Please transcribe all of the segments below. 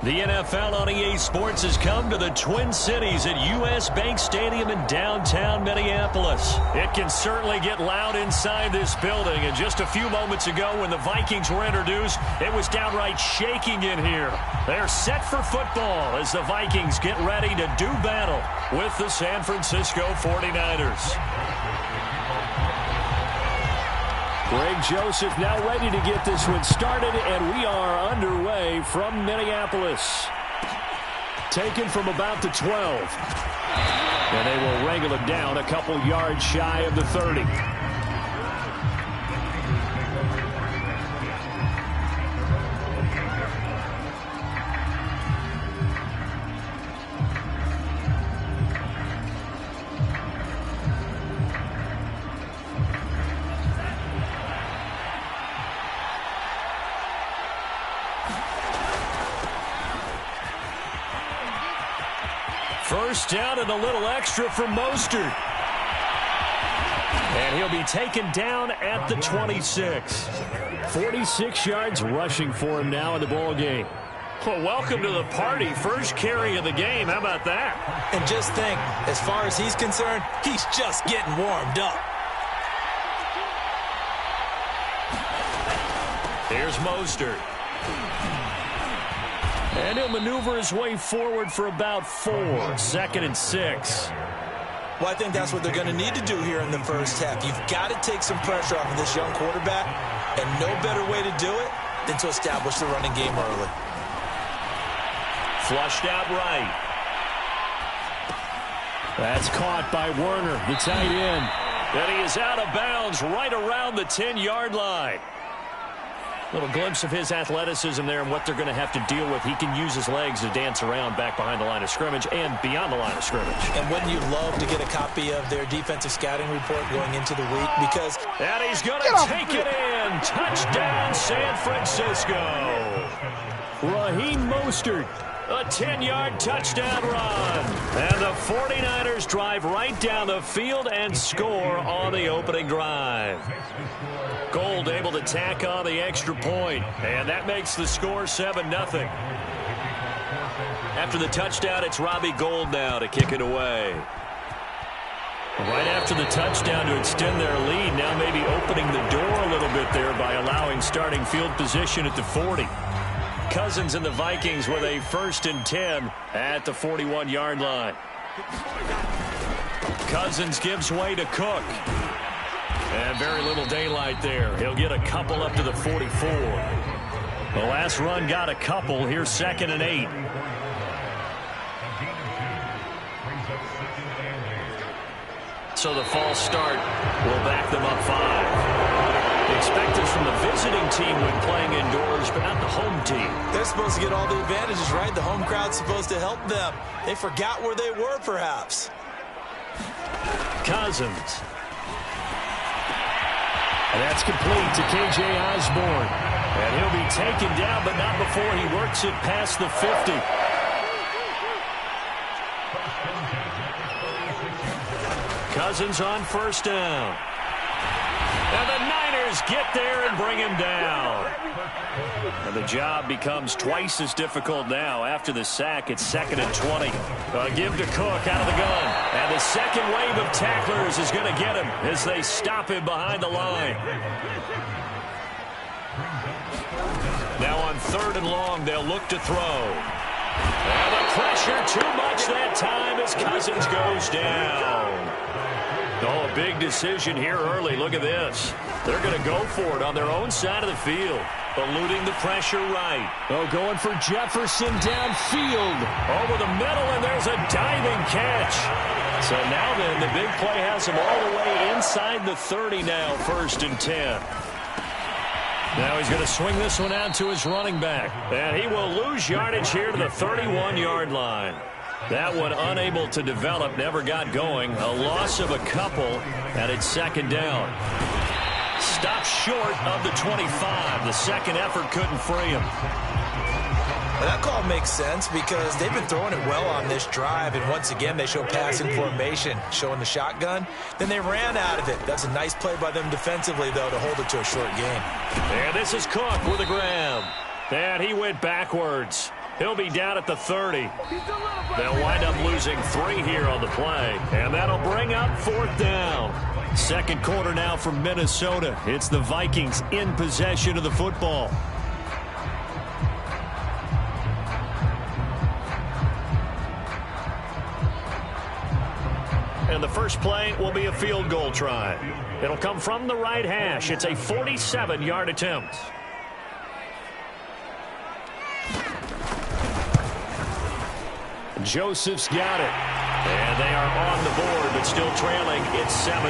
The NFL on EA Sports has come to the Twin Cities at U.S. Bank Stadium in downtown Minneapolis. It can certainly get loud inside this building, and just a few moments ago when the Vikings were introduced, it was downright shaking in here. They're set for football as the Vikings get ready to do battle with the San Francisco 49ers. Greg Joseph now ready to get this one started, and we are underway from Minneapolis. Taken from about the 12. And they will wrangle it down a couple yards shy of the 30. First down and a little extra for Mostert. And he'll be taken down at the 26. 46 yards rushing for him now in the ball game. Well, welcome to the party. First carry of the game. How about that? And just think, as far as he's concerned, he's just getting warmed up. Here's Mostert. And he'll maneuver his way forward for about 4. 2nd and 6. Well, I think that's what they're going to need to do here in the first half. You've got to take some pressure off of this young quarterback, and no better way to do it than to establish the running game early. Flushed out right. That's caught by Werner, the tight end. And he is out of bounds right around the 10-yard line. Little glimpse of his athleticism there and what they're going to have to deal with. He can use his legs to dance around back behind the line of scrimmage and beyond the line of scrimmage. And wouldn't you love to get a copy of their defensive scouting report going into the week? Because and he's going to take it in. Touchdown, San Francisco. Raheem Mostert. A 10-yard touchdown run. And the 49ers drive right down the field and score on the opening drive. Gold able to tack on the extra point, and that makes the score 7-0. After the touchdown, it's Robbie Gould now to kick it away. Right after the touchdown to extend their lead, now maybe opening the door a little bit there by allowing starting field position at the 40. Cousins and the Vikings with a 1st and 10 at the 41-yard line. Cousins gives way to Cook. And very little daylight there. He'll get a couple up to the 44. The last run got a couple. Here's 2nd and 8. So the false start will back them up 5. Expect this from the visiting team when playing indoors, but not the home team. They're supposed to get all the advantages, right? The home crowd's supposed to help them. They forgot where they were, perhaps. Cousins. And that's complete to K.J. Osborne. And he'll be taken down, but not before he works it past the 50. Cousins on 1st down. And the Niners get there and bring him down. And the job becomes twice as difficult now. After the sack, it's 2nd and 20. Give to Cook out of the gun. And the second wave of tacklers is going to get him as they stop him behind the line. Now on 3rd and long, they'll look to throw. And the pressure too much that time as Cousins goes down. Oh, a big decision here early. Look at this. They're going to go for it on their own side of the field. Eluding the pressure right. Oh, going for Jefferson downfield. Over the middle, and there's a diving catch. So now then, the big play has him all the way inside the 30 now, 1st and 10. Now he's going to swing this one out to his running back. And he will lose yardage here to the 31-yard line. That one unable to develop, never got going. A loss of a couple, and it's 2nd down. Stopped short of the 25. The second effort couldn't free him. Well, that call makes sense because they've been throwing it well on this drive, and once again they show passing formation, showing the shotgun. Then they ran out of it. That's a nice play by them defensively, though, to hold it to a short game. And this is Cook with a grab. And he went backwards. He'll be down at the 30. They'll wind up losing 3 here on the play, and that'll bring up 4th down. Second quarter now from Minnesota. It's the Vikings in possession of the football. And the first play will be a field goal try. It'll come from the right hash. It's a 47-yard attempt. Joseph's got it. And they are on the board, but still trailing. It's 7-3.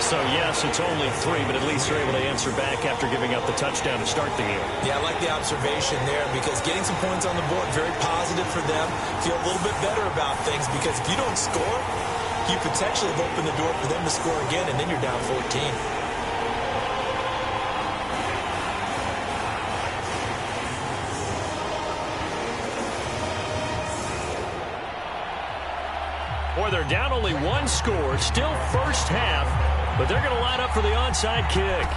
So, yes, it's only 3, but at least they're able to answer back after giving up the touchdown to start the game. Yeah, I like the observation there because getting some points on the board, very positive for them. Feel a little bit better about things because if you don't score, you potentially have opened the door for them to score again, and then you're down 14. Boy, they're down only 1 score, still first half, but they're going to line up for the onside kick.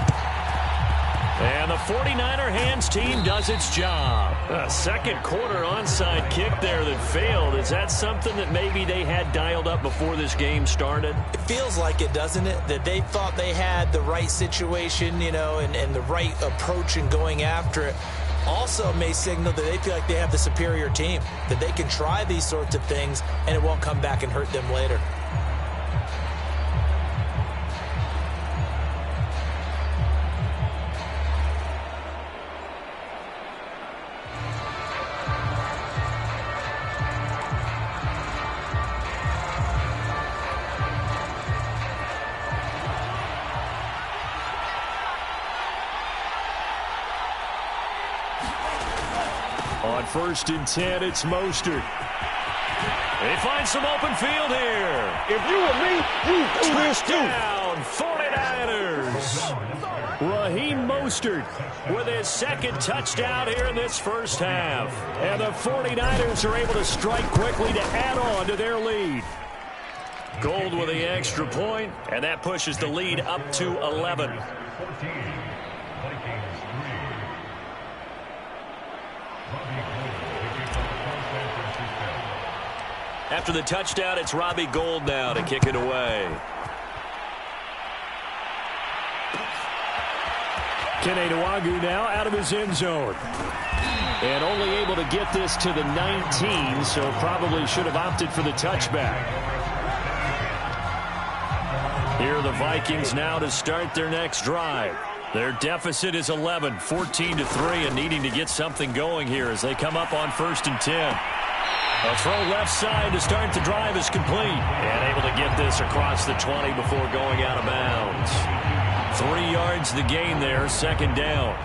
And the 49er hands team does its job. A second quarter onside kick there that failed. Is that something that maybe they had dialed up before this game started? It feels like it, doesn't it? That they thought they had the right situation, you know, and the right approach in going after it. Also may signal that they feel like they have the superior team, that they can try these sorts of things and it won't come back and hurt them later. On 1st and 10, it's Mostert. They find some open field here. If you were me, you do this too. Touchdown, 49ers. Raheem Mostert with his second touchdown here in this first half. And the 49ers are able to strike quickly to add on to their lead. Gold with the extra point, and that pushes the lead up to 11. After the touchdown, it's Robbie Gould now to kick it away. Kene Nwangwu now out of his end zone. And only able to get this to the 19, so probably should have opted for the touchback. Here are the Vikings now to start their next drive. Their deficit is 11, 14-3, and needing to get something going here as they come up on 1st and 10. A throw left side to start the drive is complete. And able to get this across the 20 before going out of bounds. 3 yards the gain there, second down.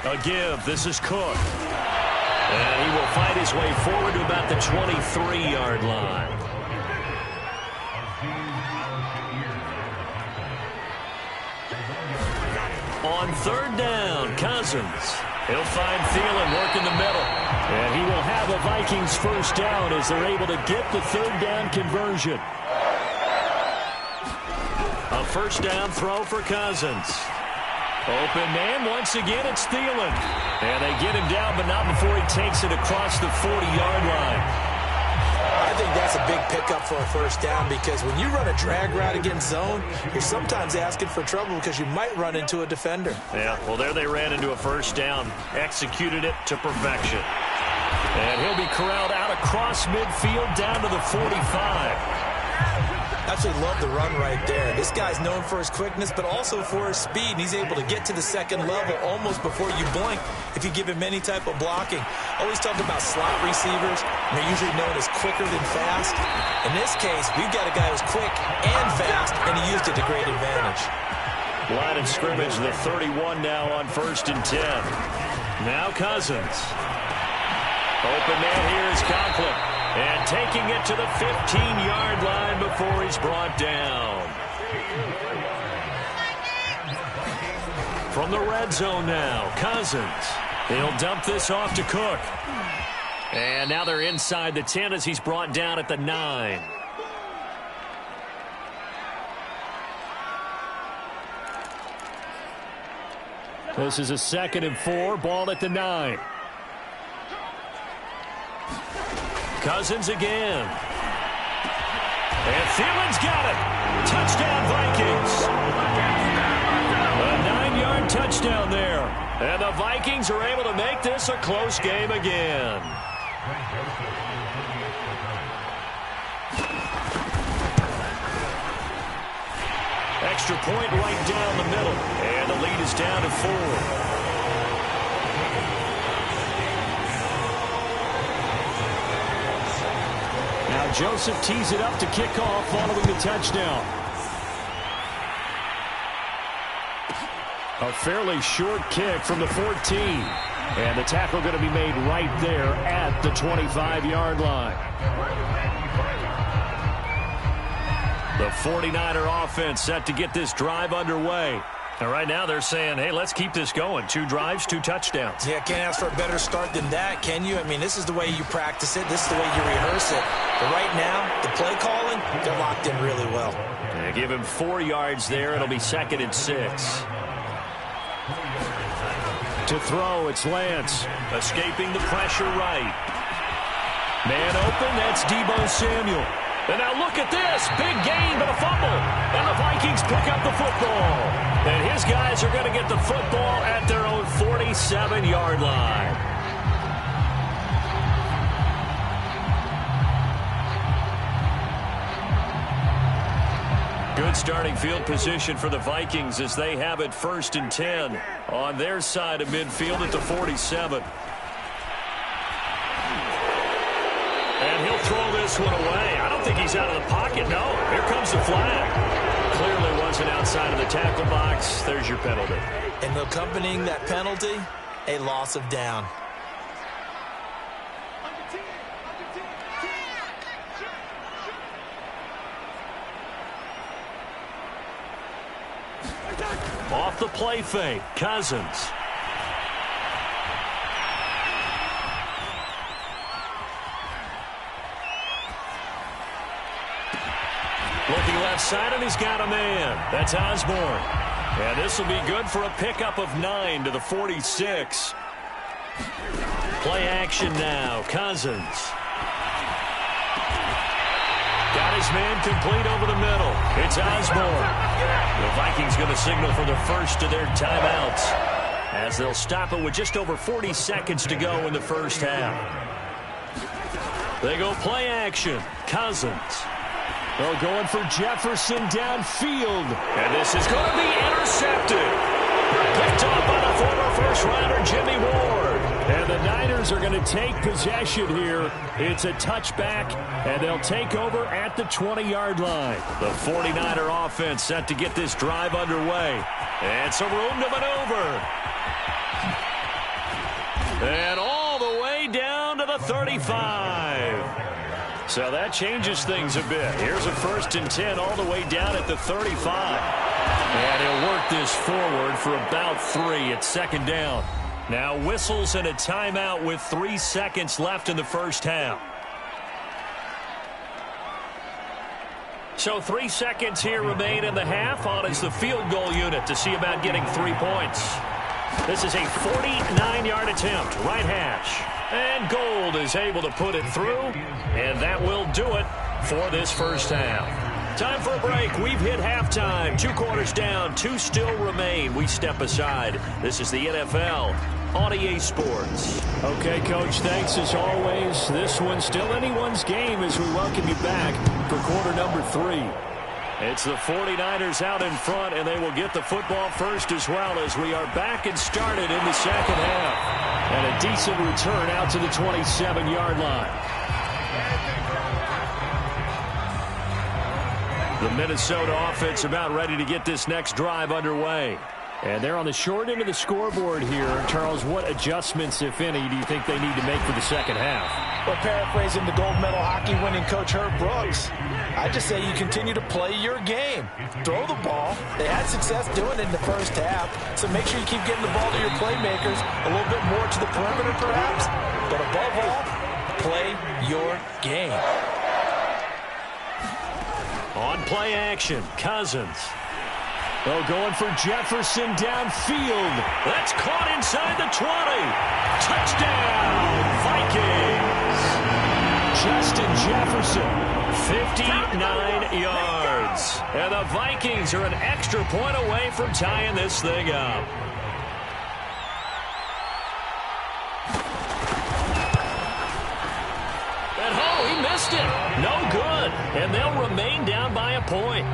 A give, this is Cook. And he will fight his way forward to about the 23-yard line. On 3rd down, Cousins. He'll find Thielen working the middle. And he will have a Vikings first down as they're able to get the 3rd down conversion. A first down throw for Cousins. Open man, once again, it's Thielen. And they get him down, but not before he takes it across the 40-yard line. I think that's a big pickup for a first down because when you run a drag route against zone, you're sometimes asking for trouble because you might run into a defender. Yeah, well, there they ran into a first down, executed it to perfection. And he'll be corralled out across midfield down to the 45. Absolutely love the run right there. This guy's known for his quickness, but also for his speed. And he's able to get to the second level almost before you blink if you give him any type of blocking. Always talk about slot receivers. They're usually known as quicker than fast. In this case, we've got a guy who's quick and fast, and he used it to great advantage. Line of scrimmage, the 31 now on 1st and 10. Now Cousins. Open man here is Conklin. And taking it to the 15-yard line before he's brought down. From the red zone now, Cousins. He'll dump this off to Cook. And now they're inside the 10 as he's brought down at the 9. This is a 2nd and 4, ball at the 9. Cousins again. And Thielen's got it. Touchdown, Vikings. A 9-yard touchdown there. And the Vikings are able to make this a close game again. Extra point right down the middle. And the lead is down to 4. Now Joseph tees it up to kick off following the touchdown. A fairly short kick from the 14. And the tackle going to be made right there at the 25-yard line. The 49er offense set to get this drive underway. And right now they're saying, hey, let's keep this going. 2 drives, 2 touchdowns. Yeah, can't ask for a better start than that, can you? I mean, this is the way you practice it. This is the way you rehearse it. But right now, the play calling, they're locked in really well. They give him 4 yards there. It'll be 2nd and 6. To throw, it's Lance. Escaping the pressure right. Man open, that's Deebo Samuel. And now look at this. Big gain, but a fumble. And the Vikings pick up the football. And his guys are going to get the football at their own 47-yard line. Good starting field position for the Vikings as they have it 1st and 10 on their side of midfield at the 47. And he'll throw this one away. I don't think he's out of the pocket. No, here comes the flag. Clearly wasn't outside of the tackle box. There's your penalty. And accompanying that penalty, a loss of down. Off the play fake, Cousins. Looking left side, and he's got a man. That's Osborne. And this will be good for a pickup of 9 to the 46. Play action now, Cousins. Got his man complete over the middle. It's Osborne. The Vikings going to signal for the first of their timeouts as they'll stop it with just over 40 seconds to go in the first half. They go play action. Cousins. They're going for Jefferson downfield. And this is going to be intercepted. Picked up by the former first-rounder Jimmy Ward. And the Niners are going to take possession here. It's a touchback, and they'll take over at the 20-yard line. The 49er offense set to get this drive underway. And some room to maneuver. And all the way down to the 35. So that changes things a bit. Here's a 1st and 10 all the way down at the 35. And he'll work this forward for about 3 at 2nd down. Now whistles and a timeout with 3 seconds left in the first half. So 3 seconds here remain in the half. On is the field goal unit to see about getting 3 points. This is a 49-yard attempt, right hash. And Gold is able to put it through, and that will do it for this first half. Time for a break. We've hit halftime. 2 quarters down, 2 still remain. We step aside. This is the NFL on EA Sports. Okay, Coach, thanks as always. This one's still anyone's game as we welcome you back for quarter number 3. It's the 49ers out in front, and they will get the football first as well as we are back and started in the second half. And a decent return out to the 27-yard line. The Minnesota offense about ready to get this next drive underway. And they're on the short end of the scoreboard here. Charles, what adjustments, if any, do you think they need to make for the second half? Well, paraphrasing the gold medal hockey winning coach Herb Brooks, I just say you continue to play your game. Throw the ball. They had success doing it in the first half, so make sure you keep getting the ball to your playmakers, a little bit more to the perimeter perhaps, but above all, play your game. On play action, Cousins. Oh, going for Jefferson downfield. That's caught inside the 20. Touchdown, Vikings. Justin Jefferson, 59 yards. And the Vikings are an extra point away from tying this thing up. And oh, he missed it. No good. And they'll remain down by a point.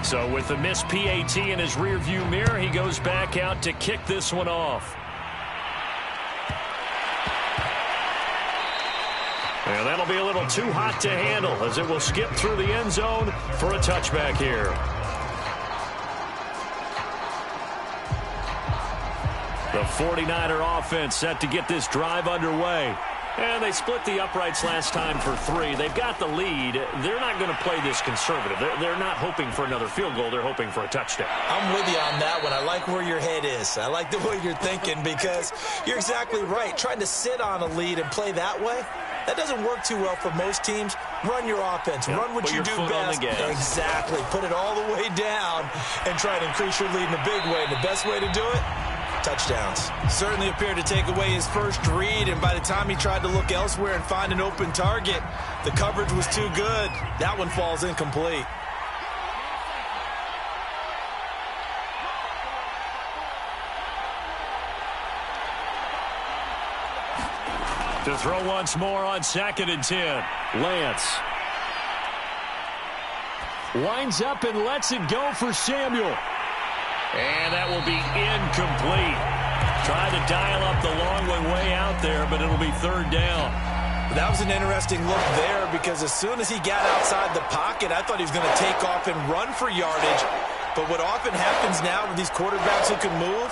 So with the missed PAT in his rearview mirror, he goes back out to kick this one off. And that'll be a little too hot to handle as it will skip through the end zone for a touchback here. The 49er offense set to get this drive underway. And they split the uprights last time for 3. They've got the lead. They're not going to play this conservative. They're not hoping for another field goal. They're hoping for a touchdown. I'm with you on that one. I like where your head is. I like the way you're thinking because you're exactly right. Trying to sit on a lead and play that way, that doesn't work too well for most teams. Run your offense. Run what you do best. Exactly. Put it all the way down and try to increase your lead in a big way. And the best way to do it? Touchdowns. Certainly appeared to take away his first read, and by the time he tried to look elsewhere and find an open target, the coverage was too good. That one falls incomplete. To throw once more on 2nd and 10. Lance winds up and lets it go for Samuel. And that will be incomplete. Tried to dial up the long one way out there, but it'll be 3rd down. That was an interesting look there because as soon as he got outside the pocket, I thought he was going to take off and run for yardage. But what often happens now with these quarterbacks who can move,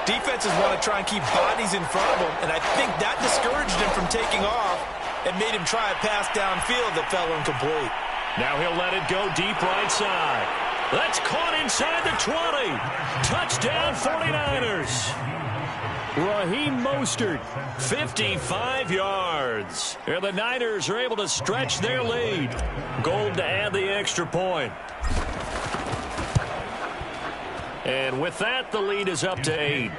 defenses want to try and keep bodies in front of them, and I think that discouraged him from taking off and made him try a pass downfield that fell incomplete. Now he'll let it go deep right side. That's caught inside the 20. Touchdown 49ers. Raheem Mostert, 55 yards. And the Niners are able to stretch their lead. Gold to add the extra point. And with that, the lead is up to 8.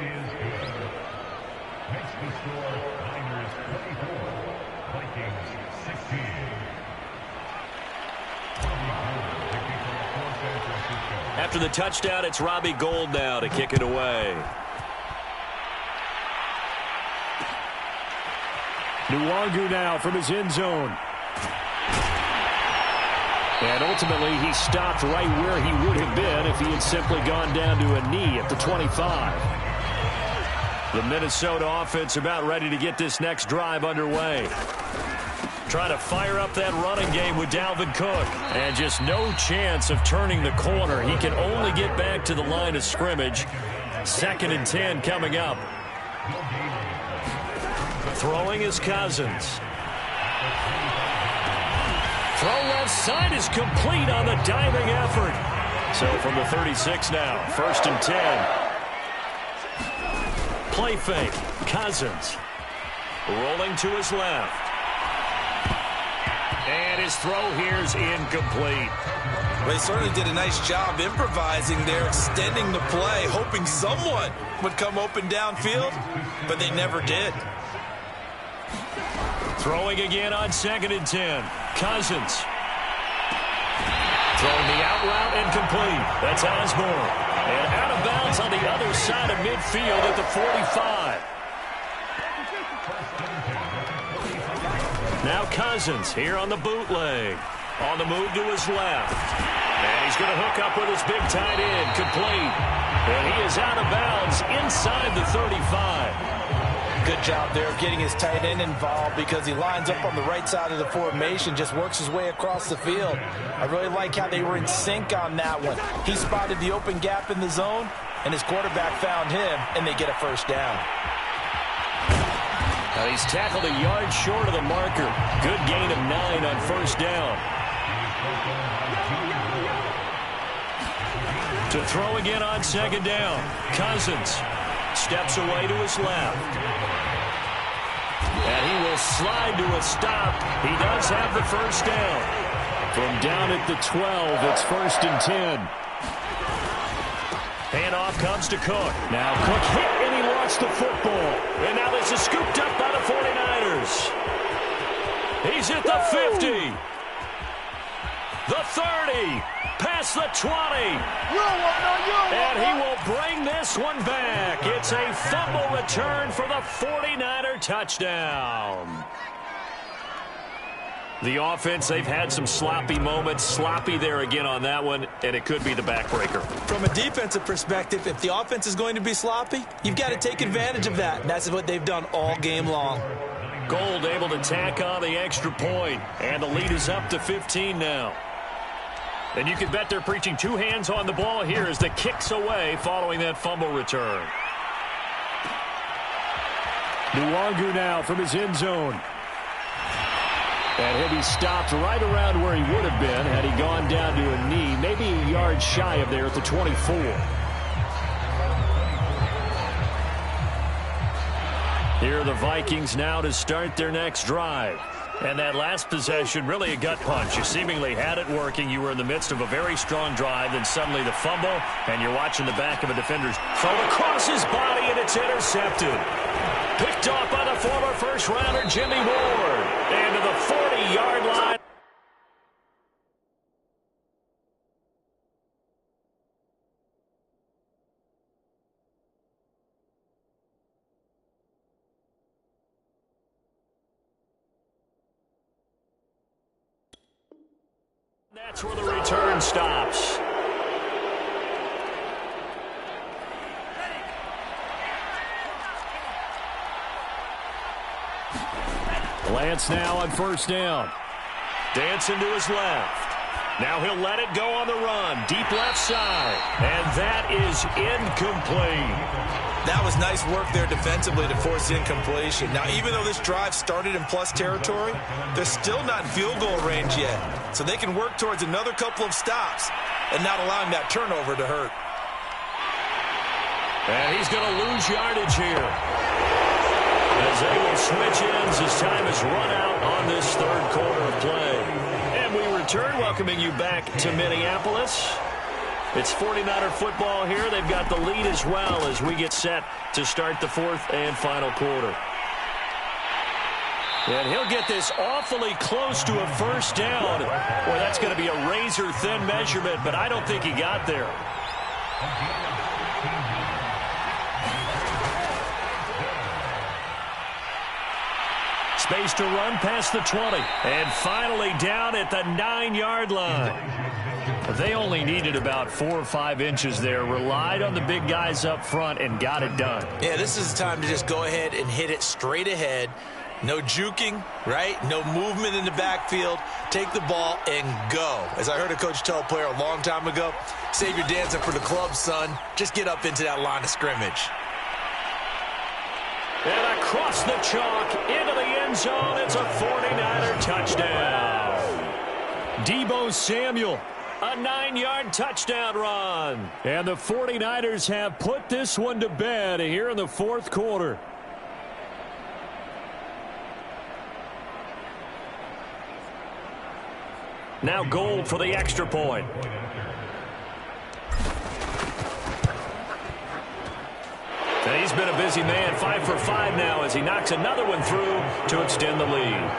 After the touchdown, it's Robbie Gould now to kick it away. Nwangu now from his end zone. And ultimately, he stopped right where he would have been if he had simply gone down to a knee at the 25. The Minnesota offense about ready to get this next drive underway. Trying to fire up that running game with Dalvin Cook. And just no chance of turning the corner. He can only get back to the line of scrimmage. 2nd and 10 coming up. Throwing is Cousins. Throw left side is complete on the diving effort. So from the 36 now, 1st and 10. Play fake. Cousins. Rolling to his left. And his throw here is incomplete. They certainly did a nice job improvising there, extending the play, hoping someone would come open downfield, but they never did. Throwing again on 2nd and 10. Cousins. Throwing the out route incomplete. That's Osborne. And out of bounds on the other side of midfield at the 45. Now Cousins here on the bootleg. On the move to his left. And he's going to hook up with his big tight end. Complete. And he is out of bounds inside the 35. Good job there of getting his tight end involved because he lines up on the right side of the formation, just works his way across the field. I really like how they were in sync on that one. He spotted the open gap in the zone, and his quarterback found him, and they get a 1st down. Now he's tackled a yard short of the marker. Good gain of 9 on 1st down. To throw again on 2nd down. Cousins steps away to his left. And he will slide to a stop. He does have the first down. From down at the 12, it's 1st and 10. Handoff comes to Cook. Now Cook hit and he lost the football. And now this is scooped up by the 49ers. He's at the 50. The 30. Past the 20. And he will bring this one back. It's a fumble return for the 49er touchdown. The offense, they've had some sloppy moments. Sloppy there again on that one, and it could be the backbreaker. From a defensive perspective, if the offense is going to be sloppy, you've got to take advantage of that. And that's what they've done all game long. Gold able to tack on the extra point, and the lead is up to 15 now. And you can bet they're preaching two hands on the ball here as the kick's away following that fumble return. Nwangu now from his end zone. And he'll be stopped right around where he would have been had he gone down to a knee, maybe a yard shy of there at the 24. Here are the Vikings now to start their next drive. And that last possession, really a gut punch. You seemingly had it working. You were in the midst of a very strong drive. Then suddenly the fumble, and you're watching the back of a defender's throw across his body, and it's intercepted. Picked off by the former first-rounder Jimmy Ward. And to the 40-yard line. That's where the return stops. Lance now on first down. Dancing to his left. Now he'll let it go on the run. Deep left side. And that is incomplete. That was nice work there defensively to force incompletion. Now, even though this drive started in plus territory, they're still not in field goal range yet. So they can work towards another couple of stops and not allowing that turnover to hurt. And he's going to lose yardage here, as they will switch ends as time has run out on this third quarter of play. And we return, welcoming you back to Minneapolis. It's 49er football here. They've got the lead as well as we get set to start the fourth and final quarter. And he'll get this awfully close to a first down. Boy, that's going to be a razor-thin measurement, but I don't think he got there. Space to run past the 20. And finally down at the 9-yard line. They only needed about 4 or 5 inches there. Relied on the big guys up front and got it done. Yeah, this is the time to just go ahead and hit it straight ahead. No juking, right? No movement in the backfield. Take the ball and go. As I heard a coach tell a player a long time ago, save your dancing for the club, son. Just get up into that line of scrimmage. And across the chalk into the end zone. It's a 49er touchdown. Deebo Samuel. A 9-yard touchdown run. And the 49ers have put this one to bed here in the fourth quarter. Now Gold for the extra point. And he's been a busy man, 5 for 5 now as he knocks another one through to extend the lead.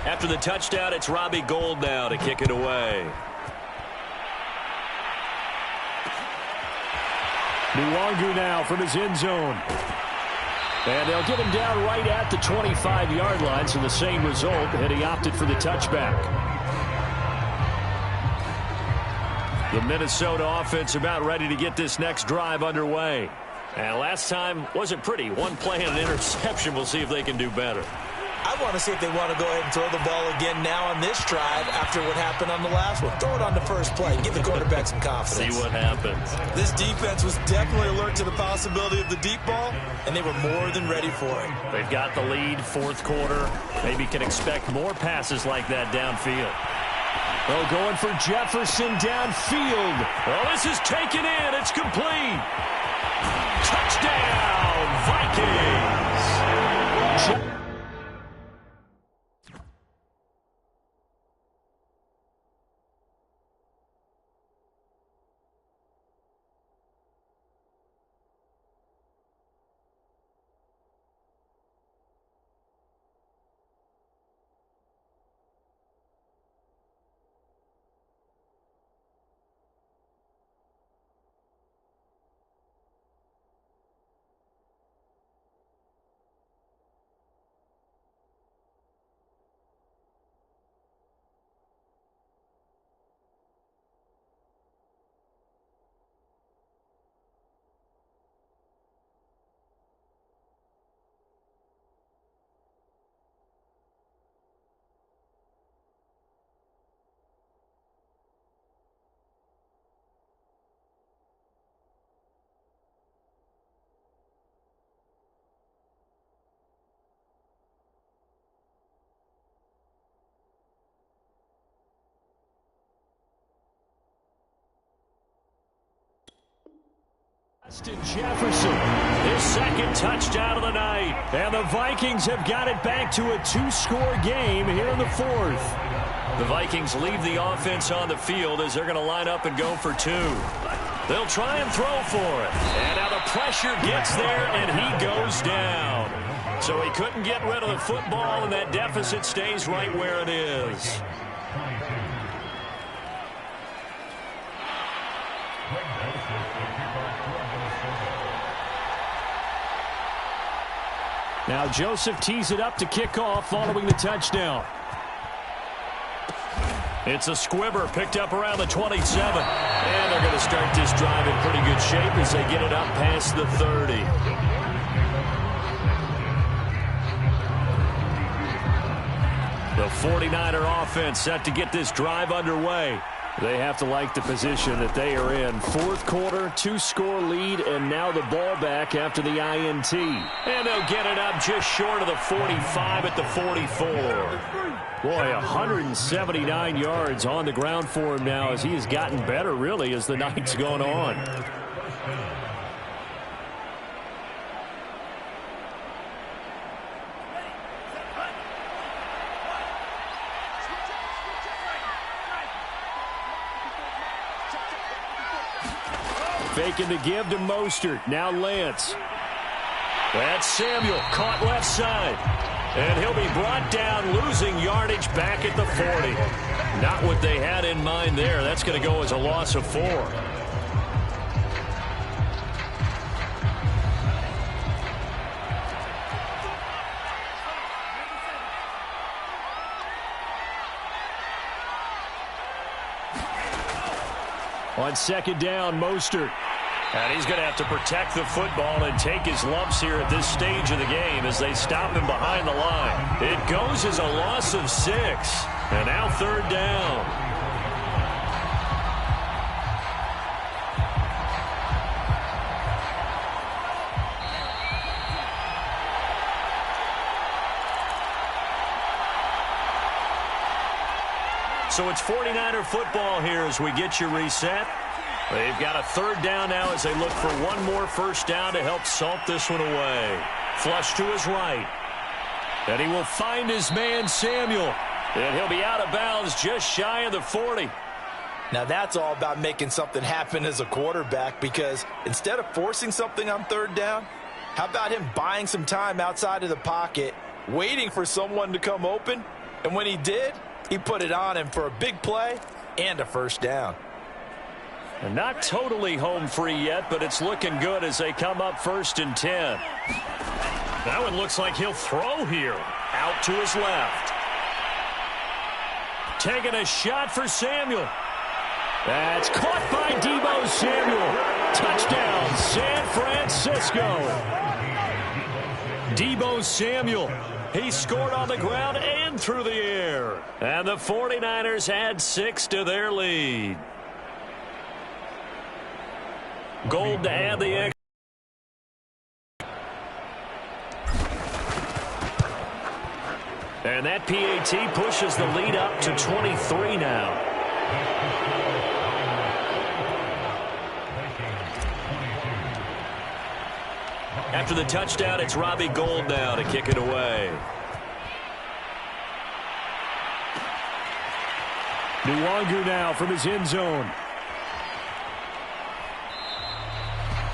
After the touchdown, it's Robbie Gould now to kick it away. Nwangu now from his end zone. And they'll get him down right at the 25-yard line, so the same result, and he opted for the touchback. The Minnesota offense about ready to get this next drive underway. And last time wasn't pretty. One play and an interception. We'll see if they can do better. I want to see if they want to go ahead and throw the ball again now on this drive after what happened on the last one. Throw it on the first play. Give the quarterback some confidence. See what happens. This defense was definitely alert to the possibility of the deep ball, and they were more than ready for it. They've got the lead, fourth quarter. Maybe can expect more passes like that downfield. Well, going for Jefferson downfield. Well, this is taken in. It's complete. Touchdown, Vikings. Justin Jefferson, his second touchdown of the night. And the Vikings have got it back to a two-score game here in the fourth. The Vikings leave the offense on the field as they're going to line up and go for two. They'll try and throw for it. And now the pressure gets there, and he goes down. So he couldn't get rid of the football, and that deficit stays right where it is. Now Joseph tees it up to kick off following the touchdown. It's a squibber picked up around the 27. And they're going to start this drive in pretty good shape as they get it up past the 30. The 49er offense set to get this drive underway. They have to like the position that they are in. Fourth quarter, two-score lead, and now the ball back after the INT. And they'll get it up just short of the 45 at the 44. Boy, 179 yards on the ground for him now as he has gotten better, really, as the night's gone on. Faking to give to Mostert. Now Lance. That's Samuel. Caught left side. And he'll be brought down, losing yardage back at the 40. Not what they had in mind there. That's going to go as a loss of 4. On second down, Mostert. And he's going to have to protect the football and take his lumps here at this stage of the game as they stop him behind the line. It goes as a loss of 6. And now third down. So it's 49er football here as we get you reset. They've got a third down now as they look for one more first down to help salt this one away. Flush to his right. And he will find his man, Samuel. And he'll be out of bounds just shy of the 40. Now that's all about making something happen as a quarterback, because instead of forcing something on third down, how about him buying some time outside of the pocket, waiting for someone to come open, and when he did, he put it on him for a big play and a first down. And not totally home free yet, but it's looking good as they come up 1st and 10. That one looks like he'll throw here. Out to his left. Taking a shot for Samuel. That's caught by Deebo Samuel. Touchdown, San Francisco. Deebo Samuel He scored on the ground and through the air. And the 49ers add 6 to their lead. Gold to add the extra. And that PAT pushes the lead up to 23 now. After the touchdown, it's Robbie Gould now to kick it away. Nwangu now from his end zone.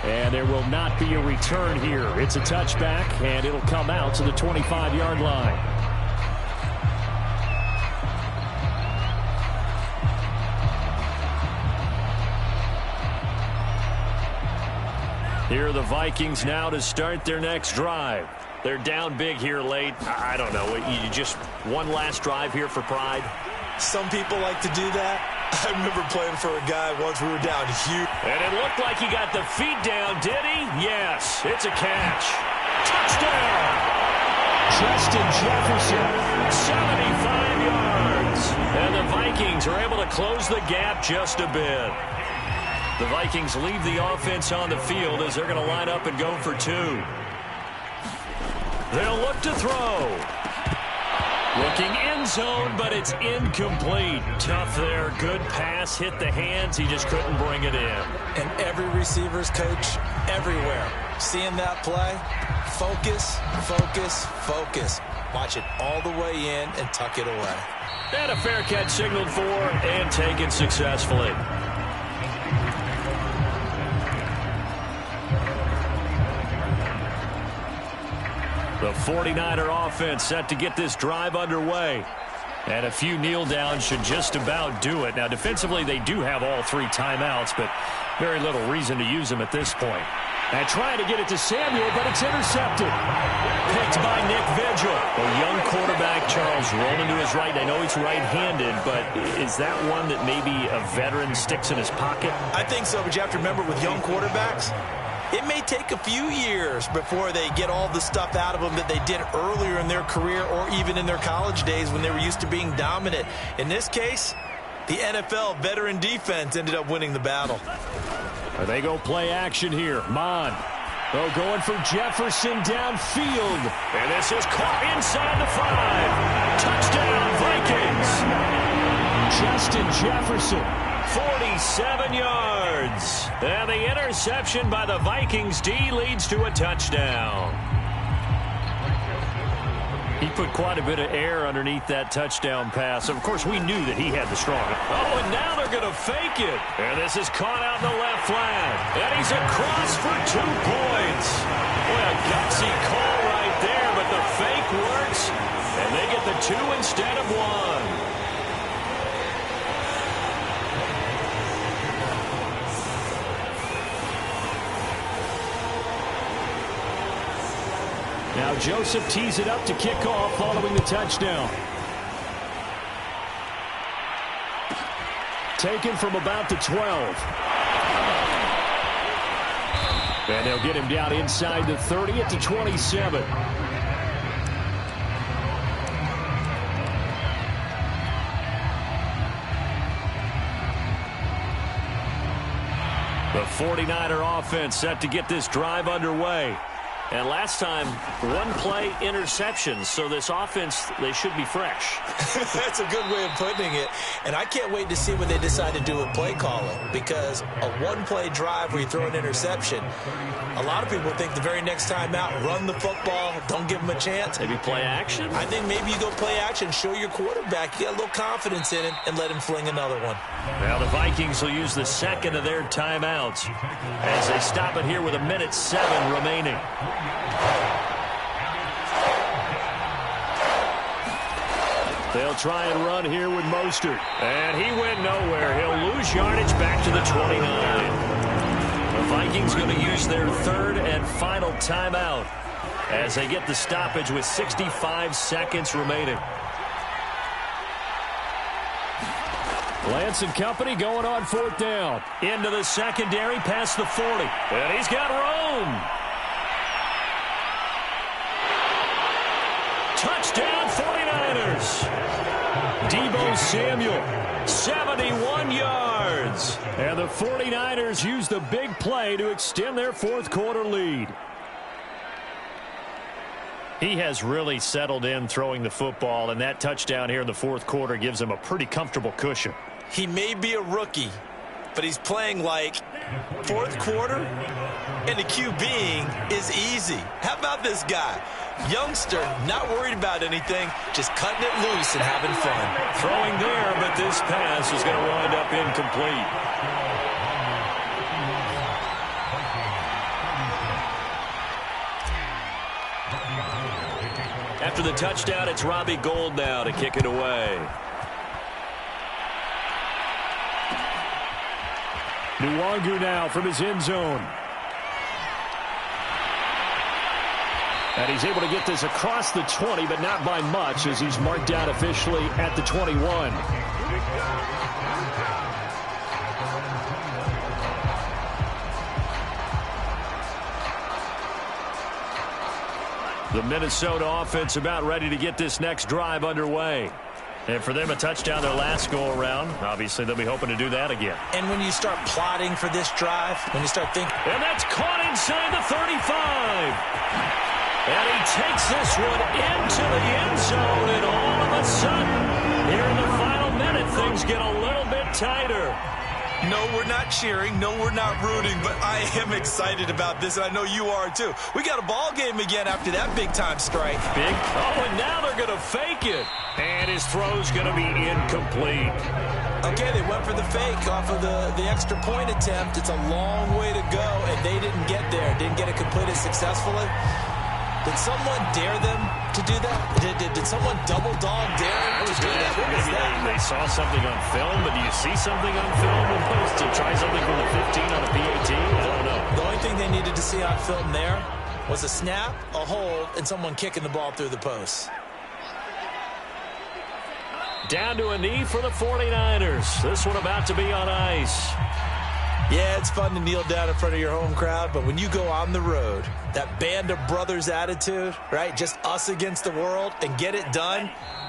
And there will not be a return here. It's a touchback, and it'll come out to the 25-yard line. Here are the Vikings now to start their next drive. They're down big here late. I don't know. You just one last drive here for pride? Some people like to do that. I remember playing for a guy once we were down huge. And it looked like he got the feet down, did he? Yes, it's a catch. Touchdown! Justin Jefferson. 75 yards. And the Vikings are able to close the gap just a bit. The Vikings leave the offense on the field as they're going to line up and go for 2. They'll look to throw. Looking end zone, but it's incomplete. Tough there. Good pass. Hit the hands. He just couldn't bring it in. And every receiver's coach everywhere. Seeing that play, focus, focus, focus. Watch it all the way in and tuck it away. And a fair catch signaled for and taken successfully. The 49er offense set to get this drive underway. And a few kneel downs should just about do it. Now, defensively, they do have all 3 timeouts, but very little reason to use them at this point. And trying to get it to Samuel, but it's intercepted. Picked by Nick Vigil. A young quarterback, Charles, rolling to his right. I know he's right-handed, but is that one that maybe a veteran sticks in his pocket? I think so, but you have to remember with young quarterbacks, it may take a few years before they get all the stuff out of them that they did earlier in their career or even in their college days when they were used to being dominant. In this case, the NFL veteran defense ended up winning the battle. They go play action here. Mon. Oh, going for Jefferson downfield. And this is caught inside the 5. Touchdown, Vikings. Justin Jefferson. 47 yards. And the interception by the Vikings D leads to a touchdown. He put quite a bit of air underneath that touchdown pass. Of course, we knew that he had the strong. Oh, and now they're going to fake it. And this is caught out in the left flat. And he's across for 2 points. Boy, a gutsy call right there, but the fake works. And they get the 2 instead of 1. Now Joseph tees it up to kick off following the touchdown. Taken from about the 12. And they'll get him down inside the 30 at the 27. The 49er offense set to get this drive underway. And last time, 1-play interceptions. So this offense, they should be fresh. That's a good way of putting it. And I can't wait to see what they decide to do with play calling. Because a 1-play drive where you throw an interception, a lot of people think the very next time out, run the football, don't give them a chance. Maybe play action? I think maybe you go play action, show your quarterback you got a little confidence in him, and let him fling another one. Now the Vikings will use the second of their timeouts as they stop it here with 1:07 remaining. They'll try and run here with Mostert. And he went nowhere. He'll lose yardage back to the 29. The Vikings going to use their 3rd and final timeout as they get the stoppage with 65 seconds remaining. Lance and company going on 4th down. Into the secondary past the 40. And he's got room. Deebo Samuel, 71 yards. And the 49ers use the big play to extend their fourth quarter lead. He has really settled in throwing the football, and that touchdown here in the fourth quarter gives him a pretty comfortable cushion. He may be a rookie, but he's playing like fourth quarter, and the QBing is easy. How about this guy? Youngster, not worried about anything, just cutting it loose and having fun. Throwing there, but this pass is going to wind up incomplete. After the touchdown, it's Robbie Gould now to kick it away. Nwangu now from his end zone. And he's able to get this across the 20, but not by much, as he's marked down officially at the 21. The Minnesota offense about ready to get this next drive underway. And for them, a touchdown their last go-around. Obviously, they'll be hoping to do that again. And when you start plotting for this drive, when you start thinking... And that's caught inside the 35. And he takes this one into the end zone, and all of a sudden, here in the final minute, things get a little bit tighter. No, we're not cheering. No, we're not rooting, but I am excited about this, and I know you are too. We got a ball game again after that big-time strike. Big. Oh, and now they're going to fake it. And his throw's going to be incomplete. Okay, they went for the fake off of the extra point attempt. It's a long way to go, and they didn't get there. Didn't get it completed successfully. Did someone dare them to do that? Did someone double dog dare them to do that? What was that? They saw something on film, but do you see something on film opposed to try something from the 15 on a PAT? I don't know. The only thing they needed to see on film there was a snap, a hold, and someone kicking the ball through the post. Down to a knee for the 49ers. This one about to be on ice. Yeah, it's fun to kneel down in front of your home crowd, but when you go on the road, that band of brothers attitude, right, just us against the world, and get it done,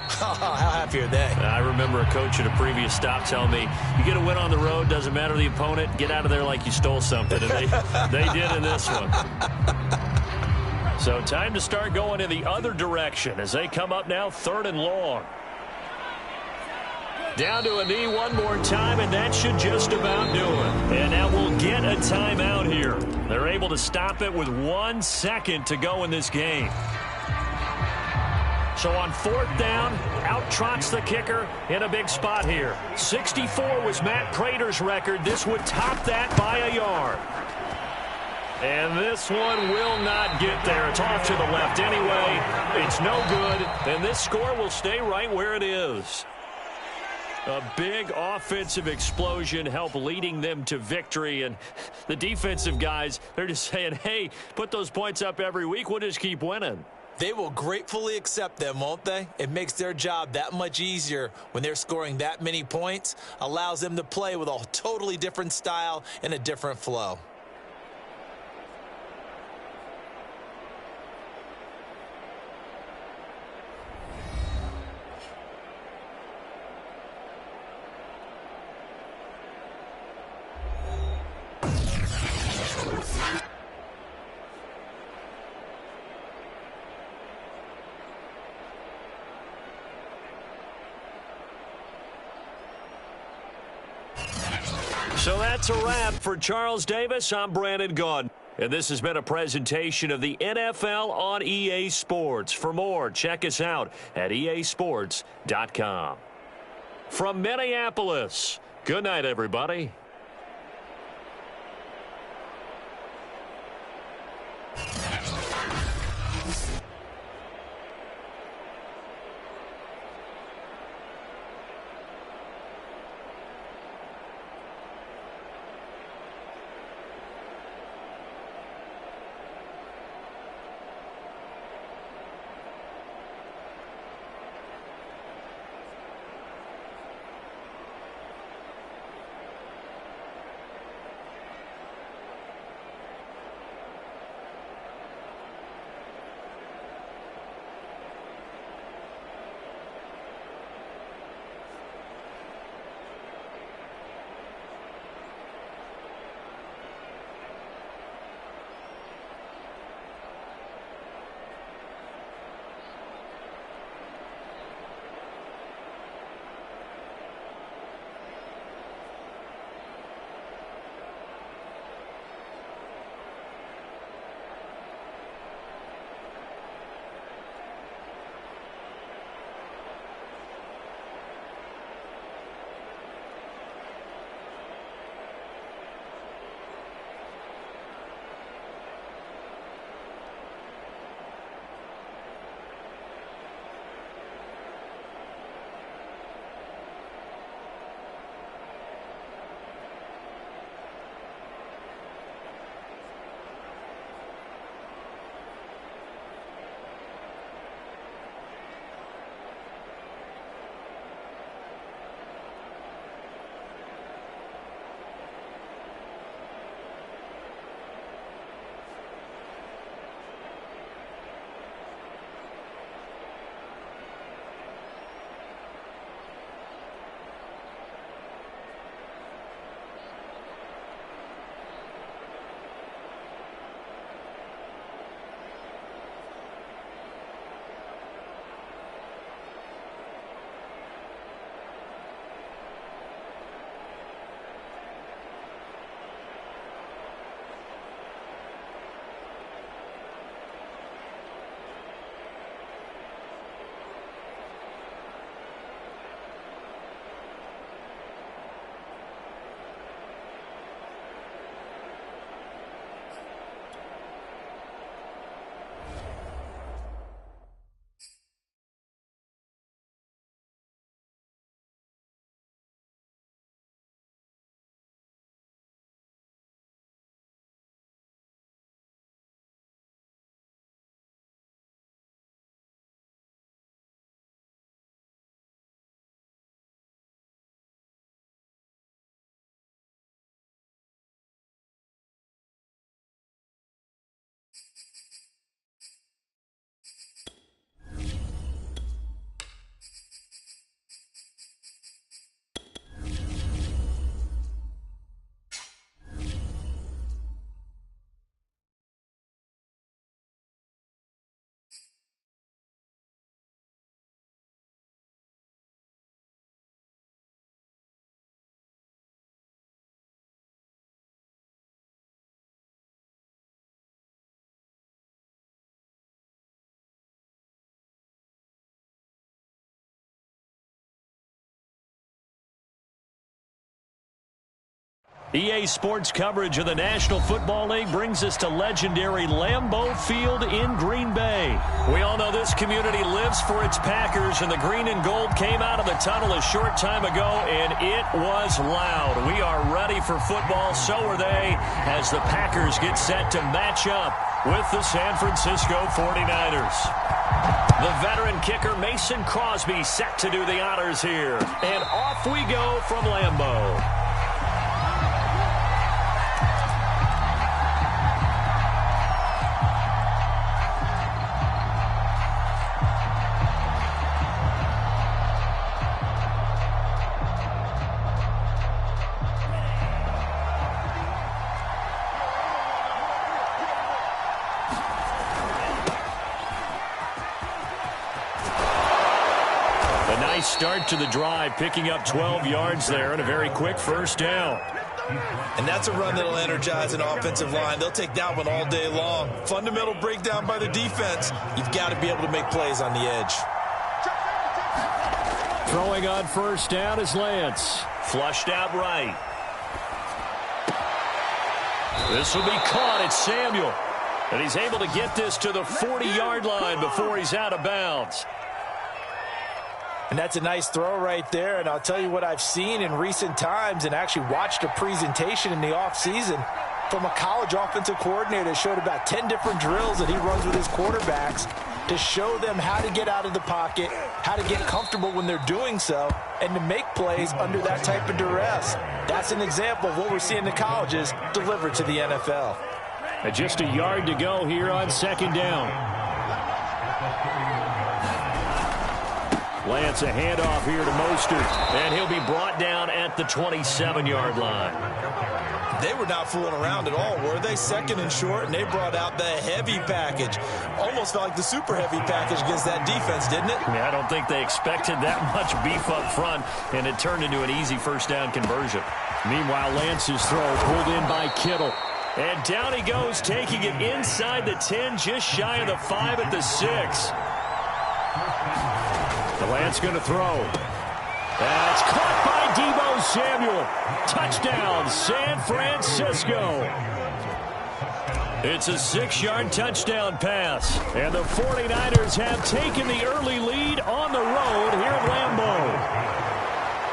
how happy are they? I remember a coach at a previous stop telling me, you get a win on the road, doesn't matter the opponent, get out of there like you stole something, and they did in this one. So time to start going in the other direction as they come up now 3rd and long. Down to a knee one more time, and that should just about do it. And now we'll get a timeout here. They're able to stop it with 1 second to go in this game. So on 4th down, out trots the kicker in a big spot here. 64 was Matt Prater's record. This would top that by a yard. And this one will not get there. It's off to the left anyway. It's no good. And this score will stay right where it is. A big offensive explosion helped leading them to victory. And the defensive guys, they're just saying, hey, put those points up every week. We'll just keep winning. They will gratefully accept them, won't they? It makes their job that much easier when they're scoring that many points. Allows them to play with a totally different style and a different flow. So that's a wrap for Charles Davis. I'm Brandon Gaudin. And this has been a presentation of the NFL on EA Sports. For more, check us out at easports.com. From Minneapolis, good night, everybody. EA Sports coverage of the National Football League brings us to legendary Lambeau Field in Green Bay. We all know this community lives for its Packers, and the green and gold came out of the tunnel a short time ago, and it was loud. We are ready for football, so are they, as the Packers get set to match up with the San Francisco 49ers. The veteran kicker Mason Crosby set to do the honors here, and off we go from Lambeau. Start to the drive, picking up 12 yards there and a very quick first down. And that's a run that'll energize an offensive line. They'll take that one all day long. Fundamental breakdown by the defense. You've got to be able to make plays on the edge. Throwing on first down is Lance. Flushed out right. This will be caught. It's Samuel. And he's able to get this to the 40-yard line before he's out of bounds. And that's a nice throw right there. And I'll tell you what I've seen in recent times and actually watched a presentation in the offseason from a college offensive coordinator that showed about 10 different drills that he runs with his quarterbacks to show them how to get out of the pocket, how to get comfortable when they're doing so, and to make plays under that type of duress. That's an example of what we're seeing the colleges deliver to the NFL. And just a yard to go here on second down. Lance, a handoff here to Mostert, and he'll be brought down at the 27-yard line. They were not fooling around at all, were they? Second and short, and they brought out the heavy package. Almost felt like the super heavy package against that defense, didn't it? I don't think they expected that much beef up front, and it turned into an easy first down conversion. Meanwhile, Lance's throw pulled in by Kittle. And down he goes, taking it inside the 10, just shy of the 5 at the 6. Lance going to throw. That's caught by Deebo Samuel. Touchdown, San Francisco. It's a 6-yard touchdown pass. And the 49ers have taken the early lead on the road here at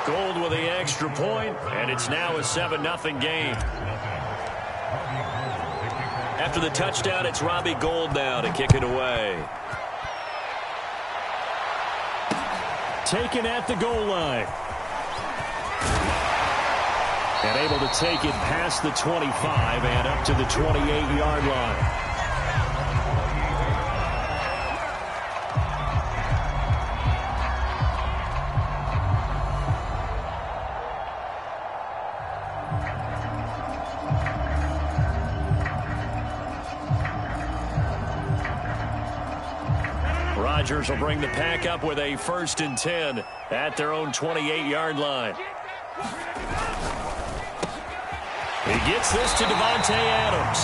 Lambeau. Gold with the extra point, and it's now a 7-0 game. After the touchdown, it's Robbie Gould now to kick it away. Taken at the goal line. And able to take it past the 25 and up to the 28-yard line. Rodgers will bring the pack up with a 1st and 10 at their own 28-yard line. He gets this to Devontae Adams.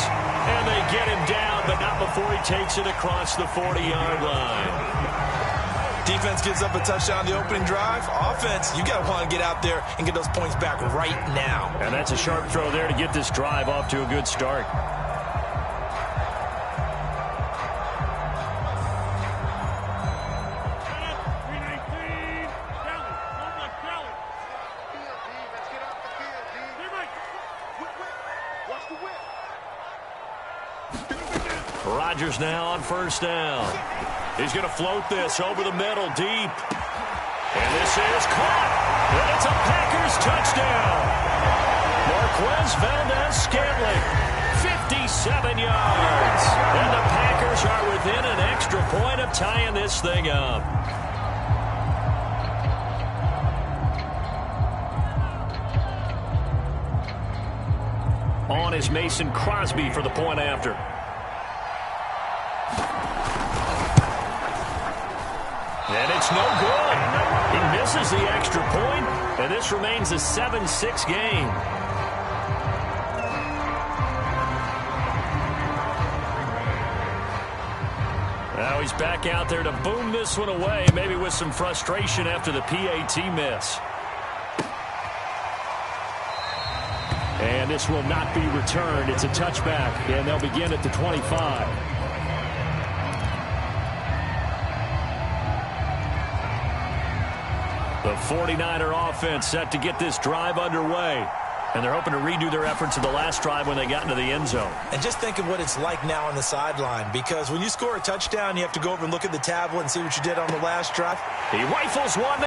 And they get him down, but not before he takes it across the 40-yard line. Defense gives up a touchdown on the opening drive. Offense, you got to want to get out there and get those points back right now. And that's a sharp throw there to get this drive off to a good start. Rodgers now on first down. He's going to float this over the middle deep. And this is caught. And it's a Packers touchdown. Marquez Valdez-Scantling, 57 yards. And the Packers are within an extra point of tying this thing up. On is Mason Crosby for the point after. And it's no good. He misses the extra point, and this remains a 7-6 game. Now he's back out there to boom this one away, maybe with some frustration after the PAT miss. And this will not be returned. It's a touchback, and they'll begin at the 25. The 49er offense set to get this drive underway. And they're hoping to redo their efforts of the last drive when they got into the end zone. And just think of what it's like now on the sideline, because when you score a touchdown, you have to go over and look at the tablet and see what you did on the last drive. He rifles one.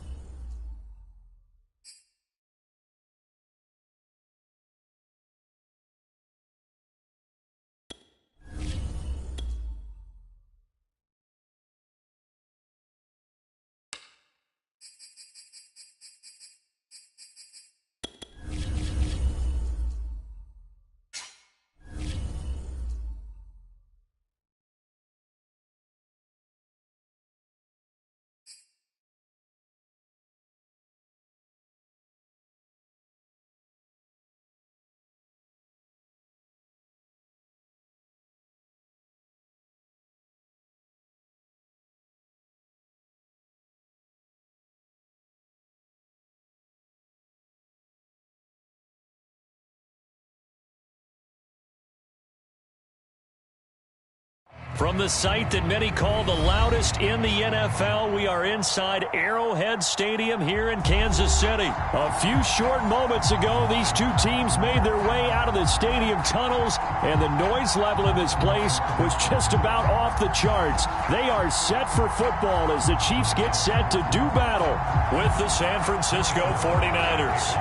From the site that many call the loudest in the NFL, we are inside Arrowhead Stadium here in Kansas City. A few short moments ago, these two teams made their way out of the stadium tunnels, and the noise level in this place was just about off the charts. They are set for football as the Chiefs get set to do battle with the San Francisco 49ers.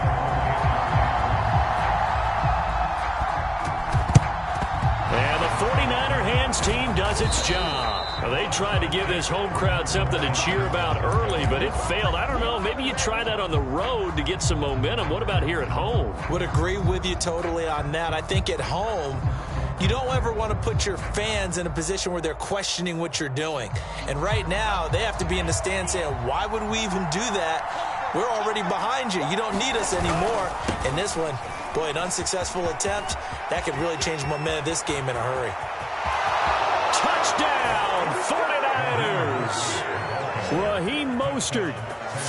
And the 49er hands team does its job. Well, they tried to give this home crowd something to cheer about early, but it failed. I don't know, maybe you try that on the road to get some momentum. What about here at home? Would agree with you totally on that. I think at home, you don't ever want to put your fans in a position where they're questioning what you're doing. And right now, they have to be in the stand saying, why would we even do that? We're already behind you. You don't need us anymore. In this one, boy, an unsuccessful attempt, that could really change the momentum of this game in a hurry. Touchdown, 49ers! Raheem Mostert,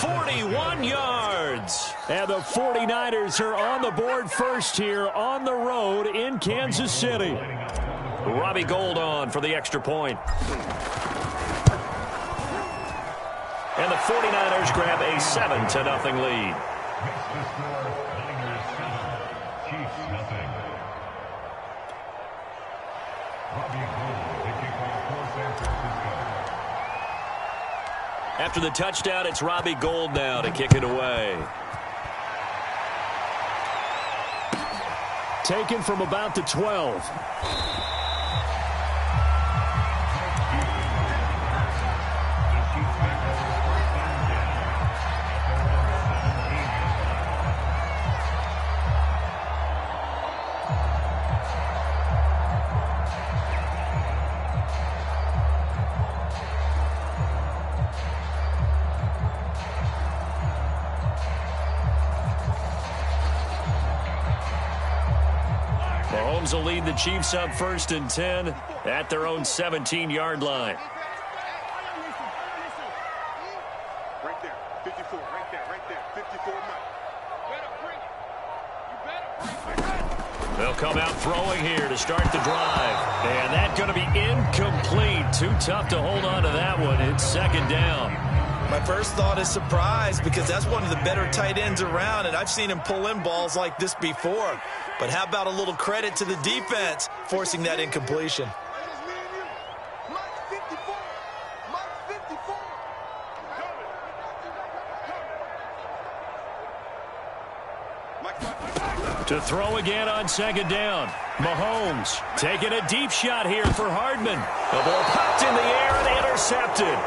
41 yards. and the 49ers are on the board first here on the road in Kansas City. Robbie Gould on for the extra point. And the 49ers grab a 7-0 lead. After the touchdown, it's Robbie Gould now to kick it away. Taken from about the 12. Mahomes will lead the Chiefs up 1st and 10 at their own 17-yard line. Right there, 54, right there, 54. They'll come out throwing here to start the drive. And that's going to be incomplete. Too tough to hold on to that one. It's 2nd down. My first thought is surprise, because that's one of the better tight ends around, and I've seen him pull in balls like this before. But how about a little credit to the defense forcing that incompletion? To throw again on 2nd down. Mahomes taking a deep shot here for Hardman. The ball popped in the air and intercepted.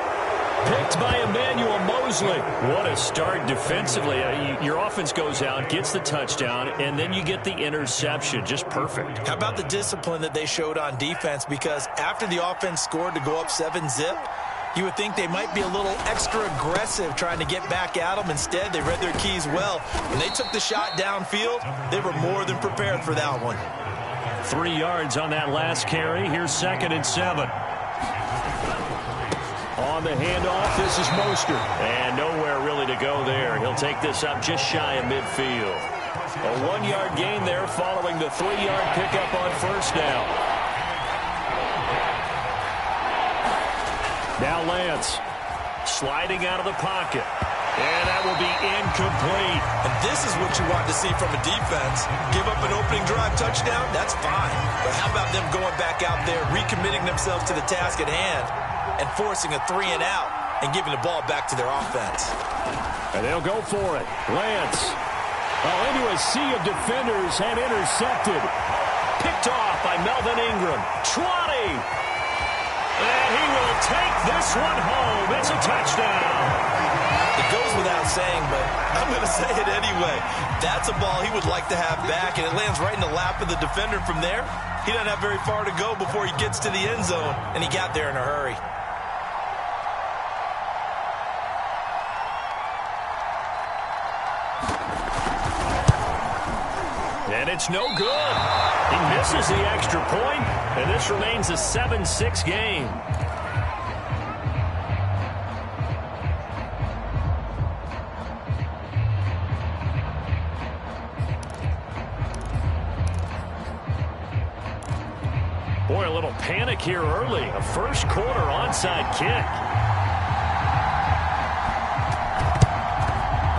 Picked by Emmanuel Mosley. What a start defensively. Your offense goes out, gets the touchdown, and then you get the interception. Just perfect. How about the discipline that they showed on defense? Because after the offense scored to go up 7-zip, you would think they might be a little extra aggressive trying to get back at them. Instead, they read their keys well. When they took the shot downfield, they were more than prepared for that one. 3 yards on that last carry. Here's 2nd and 7. On the handoff, this is Mostert. And nowhere really to go there. He'll take this up just shy of midfield. A 1-yard gain there following the 3-yard pickup on first down. Now Lance sliding out of the pocket. And that will be incomplete. And this is what you want to see from a defense. Give up an opening drive touchdown, that's fine. But how about them going back out there, recommitting themselves to the task at hand, and forcing a 3-and-out and giving the ball back to their offense? And they'll go for it. Lance. Into a sea of defenders and intercepted. Picked off by Melvin Ingram. 20. And he will take this one home. It's a touchdown. It goes without saying, but I'm going to say it anyway. That's a ball he would like to have back, and it lands right in the lap of the defender from there. He doesn't have very far to go before he gets to the end zone, and he got there in a hurry. And it's no good. He misses the extra point, and this remains a 7-6 game. Boy, a little panic here early. A first quarter onside kick.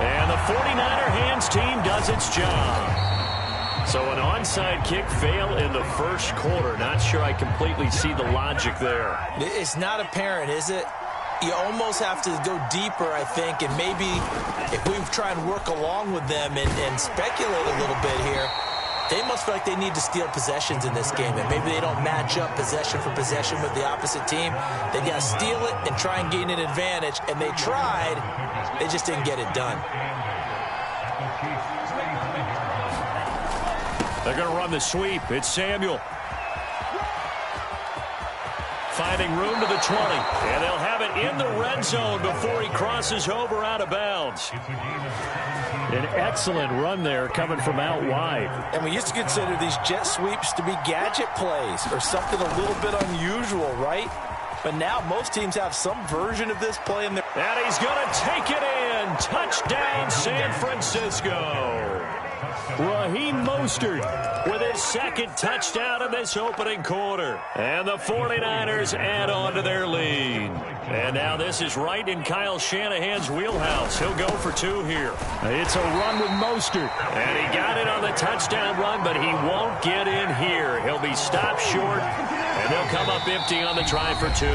And the 49er hands team does its job. So an onside kick fail in the first quarter. Not sure I completely see the logic there. It's not apparent, is it? You almost have to go deeper, I think, and maybe if we try and work along with them and speculate a little bit here, they must feel like they need to steal possessions in this game, and maybe they don't match up possession for possession with the opposite team. They got to steal it and try and gain an advantage, and they tried. They just didn't get it done. They're going to run the sweep. It's Samuel. Finding room to the 20. And they'll have it in the red zone before he crosses over out of bounds. An excellent run there coming from out wide. And we used to consider these jet sweeps to be gadget plays or something a little bit unusual, right? But now most teams have some version of this play in their... And he's going to take it in. Touchdown, San Francisco. Raheem Mostert with his second touchdown in this opening quarter. And the 49ers add on to their lead. And now this is right in Kyle Shanahan's wheelhouse. He'll go for 2 here. It's a run with Mostert. And he got it on the touchdown run, but he won't get in here. He'll be stopped short, and they'll come up empty on the try for 2.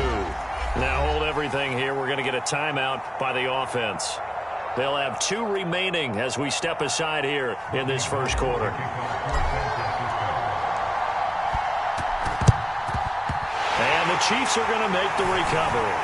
Now hold everything here. We're going to get a timeout by the offense. They'll have 2 remaining as we step aside here in this first quarter. And the Chiefs are going to make the recovery.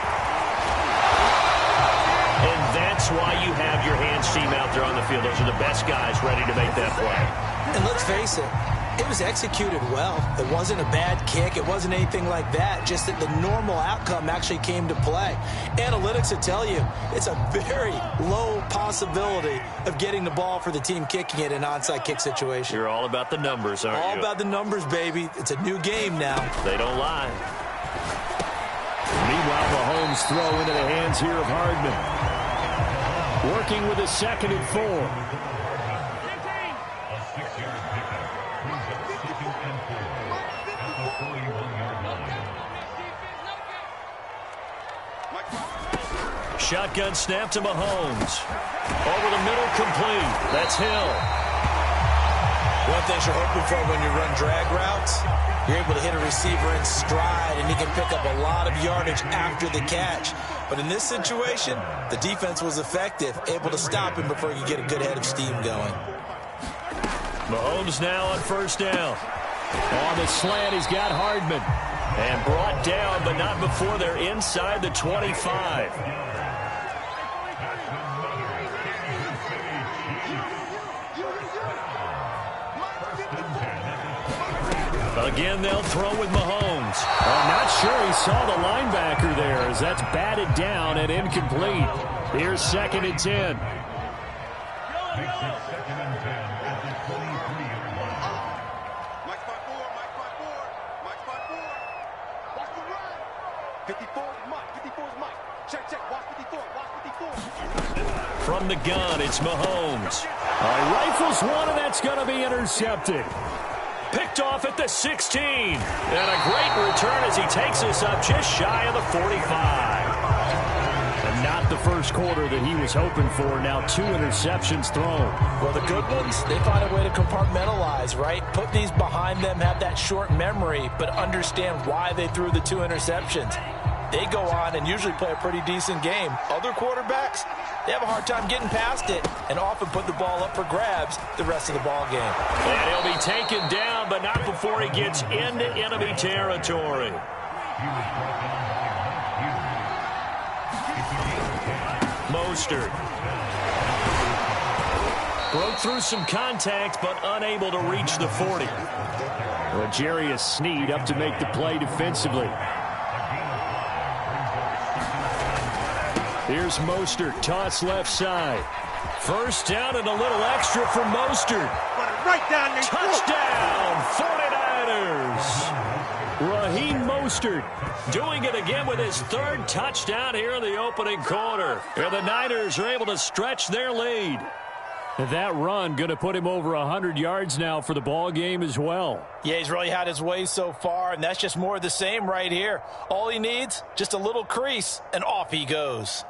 And that's why you have your hands team out there on the field. Those are the best guys ready to make that play. And let's face it, it was executed well. It wasn't a bad kick. It wasn't anything like that. Just that the normal outcome actually came to play. Analytics will tell you it's a very low possibility of getting the ball for the team kicking it in an onside kick situation. You're all about the numbers, aren't you? All about the numbers, baby. It's a new game now. They don't lie. Meanwhile, Mahomes throw into the hands here of Hardman. Working with a 2nd and 4. Shotgun snap to Mahomes. Over the middle, complete. That's Hill. One thing you're hoping for when you run drag routes, you're able to hit a receiver in stride, and he can pick up a lot of yardage after the catch. But in this situation, the defense was effective, able to stop him before you get a good head of steam going. Mahomes now on first down. On the slant, he's got Hardman. And brought down, but not before they're inside the 25. Again, they'll throw with Mahomes. I'm not sure he saw the linebacker there as that's batted down and incomplete. Here's 2nd and 10. Check, check. Watch 54. Watch 54. From the gun, it's Mahomes. Rifles one, and that's going to be intercepted. Picked off at the 16. And a great return as he takes us up just shy of the 45. And not the first quarter that he was hoping for. Now 2 interceptions thrown. Well, the good ones, they find a way to compartmentalize, right? Put these behind them, have that short memory, but understand why they threw the 2 interceptions. They go on and usually play a pretty decent game. Other quarterbacks, they have a hard time getting past it and often put the ball up for grabs the rest of the ball game. And he'll be taken down, but not before he gets into enemy territory. Mostert. Broke through some contact, but unable to reach the 40. Well, Jarius Sneed up to make the play defensively. Here's Mostert, toss left side. First down and a little extra for Mostert. Right down there. Touchdown, 49ers. Raheem Mostert Doing it again with his 3rd touchdown here in the opening quarter. And the Niners are able to stretch their lead. That run going to put him over 100 yards now for the ball game as well. Yeah, he's really had his way so far, and that's just more of the same right here. All he needs, just a little crease, and off he goes.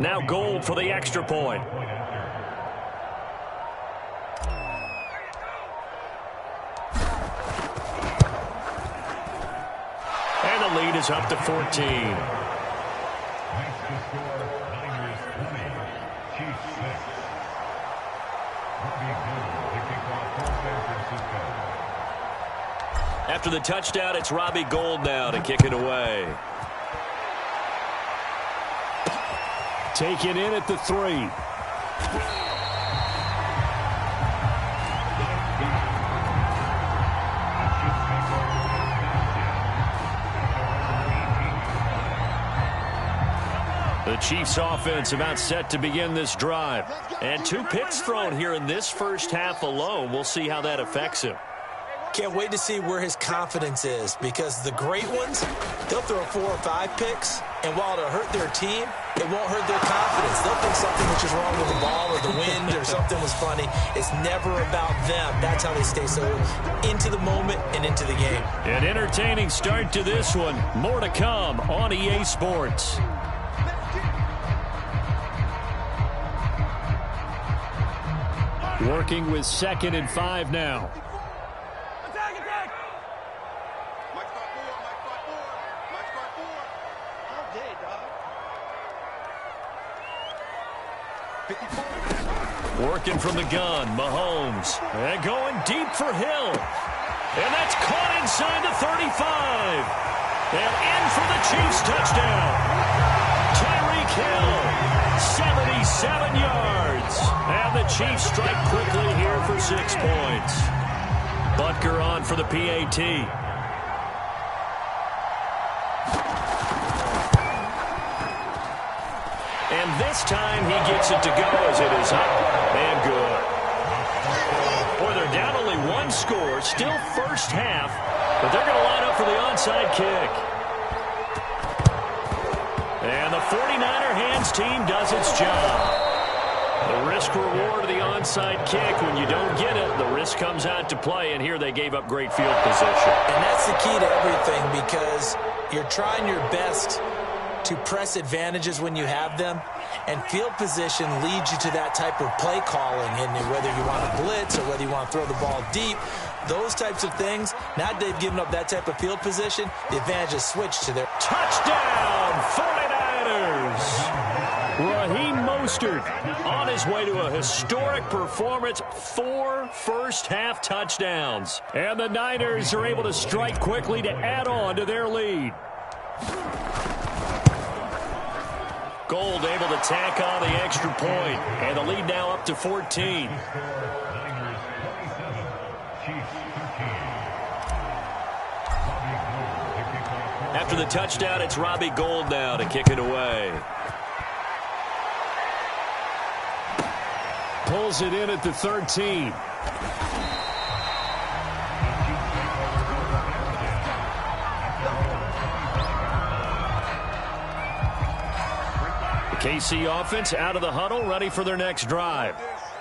Now Gold for the extra point. And the lead is up to 14. After the touchdown, it's Robbie Gould now to kick it away. Taken in at the 3. The Chiefs offense about set to begin this drive. And 2 picks thrown here in this first half alone. We'll see how that affects him. Can't wait to see where his confidence is, because the great ones, they'll throw 4 or 5 picks, and while it'll hurt their team, it won't hurt their confidence. They'll think something was just wrong with the ball or the wind or something was funny. It's never about them. That's how they stay so into the moment and into the game. An entertaining start to this one. More to come on EA Sports. Working with 2nd and 5 now. Working from the gun, Mahomes. And going deep for Hill. And that's caught inside the 35. And in for the Chiefs touchdown. Tyreek Hill, 77 yards. And the Chiefs strike quickly here for 6 points. Butker on for the PAT. And this time he gets it to go as it is up and good. Boy, they're down only 1 score, still first half, but they're going to line up for the onside kick. And the 49er hands team does its job. The risk-reward of the onside kick, when you don't get it, the risk comes out to play, and here they gave up great field position. And that's the key to everything, because you're trying your best to press advantages when you have them, and field position leads you to that type of play calling, and whether you want to blitz or whether you want to throw the ball deep, those types of things. Now that they've given up that type of field position, the advantage is switched to their touchdown 49ers. Raheem Mostert on his way to a historic performance, 4 first-half touchdowns. And the Niners are able to strike quickly to add on to their lead. Gold able to tack on the extra point, and the lead now up to 14. After the touchdown, it's Robbie Gould now to kick it away. Pulls it in at the 13. The KC offense out of the huddle, ready for their next drive.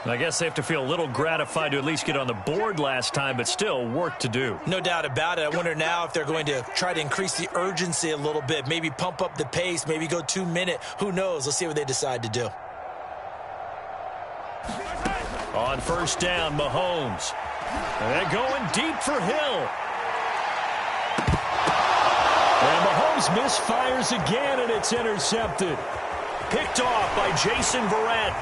I guess they have to feel a little gratified to at least get on the board last time, but still work to do. No doubt about it. I wonder now if they're going to try to increase the urgency a little bit, maybe pump up the pace, maybe go 2 minute. Who knows? Let's see what they decide to do. On first down, Mahomes. And going deep for Hill. And Mahomes misfires again, and it's intercepted. Picked off by Jason Verrett.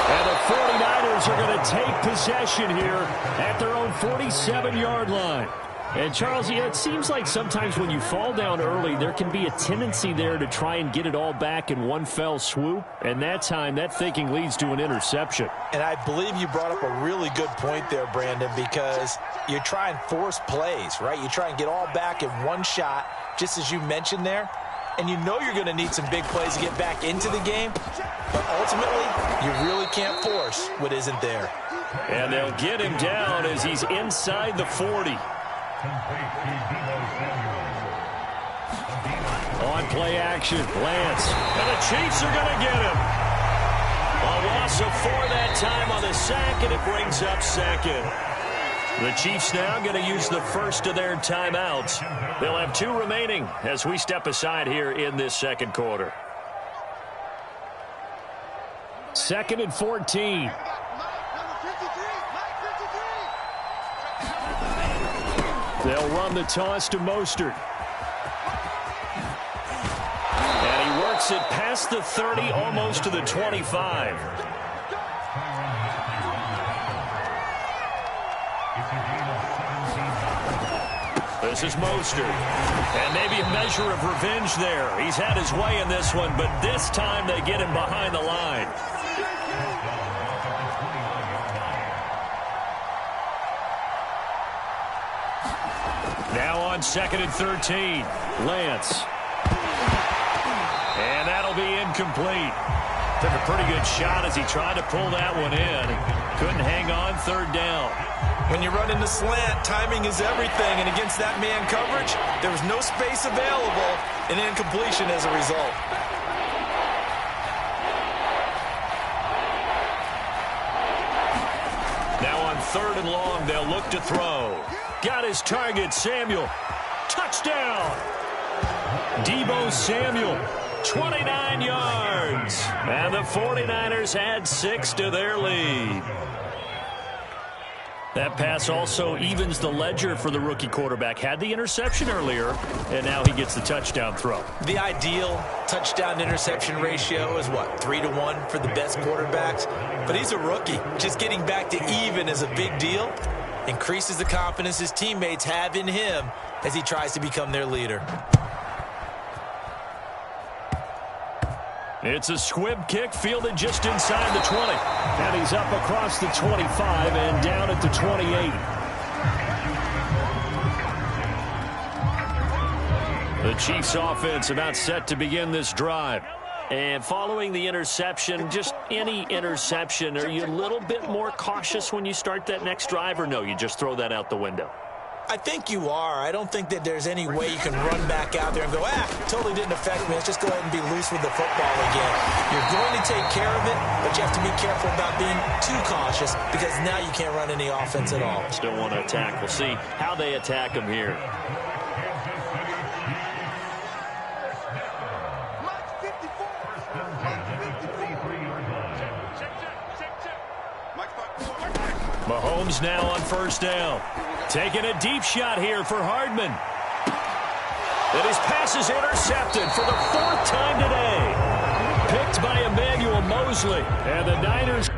And the 49ers are going to take possession here at their own 47-yard line. And, Charles, yeah, it seems like sometimes when you fall down early, there can be a tendency there to try and get it all back in one fell swoop. And that time, that thinking leads to an interception. And I believe you brought up a really good point there, Brandon, because you try and force plays, right? You try and get all back in one shot, just as you mentioned there. And you know you're going to need some big plays to get back into the game. But ultimately, you really can't force what isn't there. And they'll get him down as he's inside the 40. On play action, Lance. And the Chiefs are going to get him. A loss of 4 that time on the sack, and it brings up second. The Chiefs now going to use the first of their timeouts. They'll have 2 remaining as we step aside here in this second quarter. 2nd and 14. They'll run the toss to Mostert. And he works it past the 30, almost to the 25. This is Mostert. And maybe a measure of revenge there. He's had his way in this one, but this time they get him behind the line. Now on 2nd and 13. Lance. And that'll be incomplete. Took a pretty good shot as he tried to pull that one in. Couldn't hang on 3rd down. When you run in the slant, timing is everything. And against that man coverage, there was no space available, and incompletion as a result. Now on 3rd and long, they'll look to throw. Got his target, Samuel. Touchdown! Deebo Samuel, 29 yards. And the 49ers add 6 to their lead. That pass also evens the ledger for the rookie quarterback. Had the interception earlier, and now he gets the touchdown throw. The ideal touchdown-interception ratio is, what, 3-to-1 for the best quarterbacks? But he's a rookie. Just getting back to even is a big deal. Increases the confidence his teammates have in him as he tries to become their leader. It's a squib kick fielded just inside the 20. And he's up across the 25 and down at the 28. The Chiefs offense about set to begin this drive. And following the interception, just any interception, are you a little bit more cautious when you start that next drive, or no, you just throw that out the window? I think you are. I don't think that there's any way you can run back out there and go, totally didn't affect me. Let's just go ahead and be loose with the football again. You're going to take care of it, but you have to be careful about being too cautious because now you can't run any offense at all. Still want to attack. We'll see how they attack him here. Mahomes now on first down. Taking a deep shot here for Hardman. And his pass is intercepted for the 4th time today. Picked by Emmanuel Mosley. And the Niners